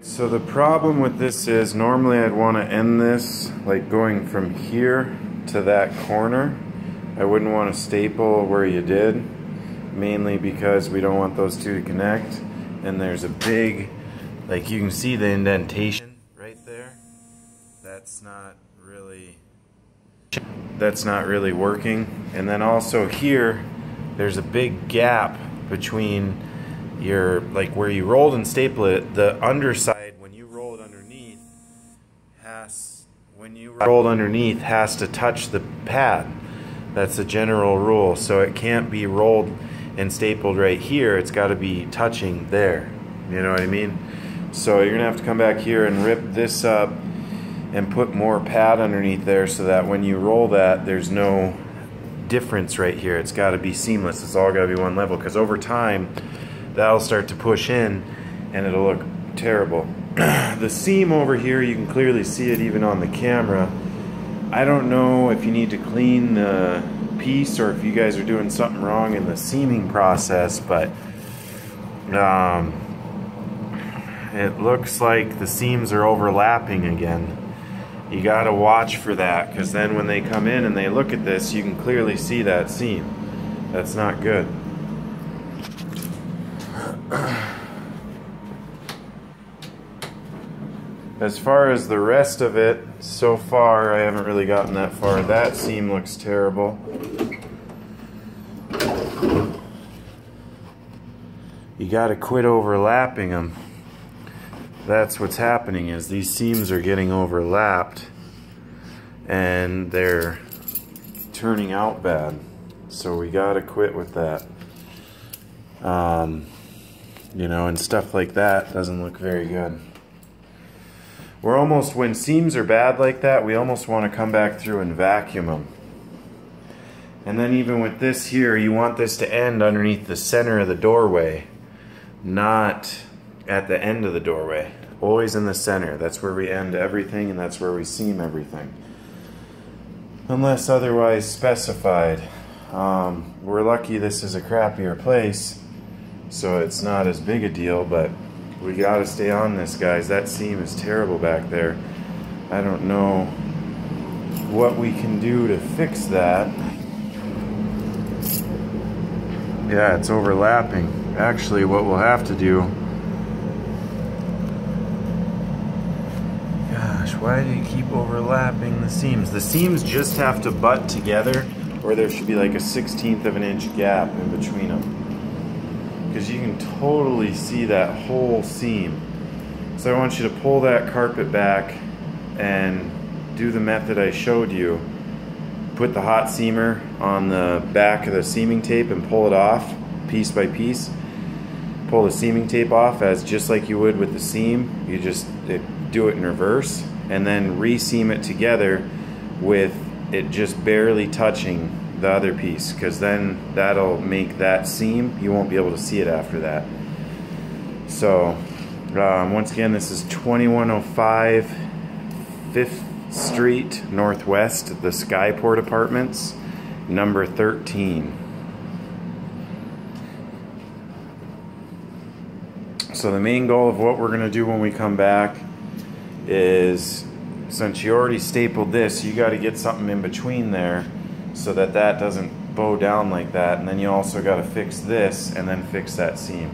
So the problem with this is normally I'd want to end this like going from here to that corner. I wouldn't want to staple where you did, mainly because we don't want those two to connect. And there's a big, like you can see the indentation right there. That's not really working. And then also here there's a big gap between your, like where you rolled and staple it, the underside when you roll it underneath has to touch the pad. That's a general rule. So it can't be rolled and stapled right here. It's got to be touching there. You know what I mean? So you're gonna have to come back here and rip this up and put more pad underneath there so that when you roll that, there's no difference right here. It's got to be seamless. It's all got to be one level, because over time that'll start to push in and it'll look terrible. The seam over here, you can clearly see it even on the camera. I don't know if you need to clean the piece or if you guys are doing something wrong in the seaming process, but it looks like the seams are overlapping again. You got to watch for that, because then when they come in and they look at this, you can clearly see that seam. That's not good. As far as the rest of it, so far I haven't really gotten that far. That seam looks terrible. You got to quit overlapping them. That's what's happening, is these seams are getting overlapped and they're turning out bad. So we got to quit with that. You know, and stuff like that doesn't look very good. We're almost, when seams are bad like that, we almost want to come back through and vacuum them. And then even with this here, you want this to end underneath the center of the doorway, not at the end of the doorway. Always in the center. That's where we end everything, and that's where we seam everything, unless otherwise specified. We're lucky this is a crappier place, so it's not as big a deal, but we gotta stay on this, guys. That seam is terrible back there. I don't know what we can do to fix that. Yeah, it's overlapping. Actually, what we'll have to do, why do you keep overlapping the seams? The seams just have to butt together, or there should be like a 1/16 of an inch gap in between them, because you can totally see that whole seam. So I want you to pull that carpet back and do the method I showed you. Put the hot seamer on the back of the seaming tape and pull it off piece by piece. Pull the seaming tape off as just like you would with the seam. You just do it in reverse, and then re-seam it together with it just barely touching the other piece, because then that'll make that seam, you won't be able to see it after that. So once again, this is 2105 5th Street Northwest, the Skyport Apartments, number 13. So the main goal of what we're going to do when we come back is, since you already stapled this, you got to get something in between there so that that doesn't bow down like that, and then you also got to fix this and then fix that seam.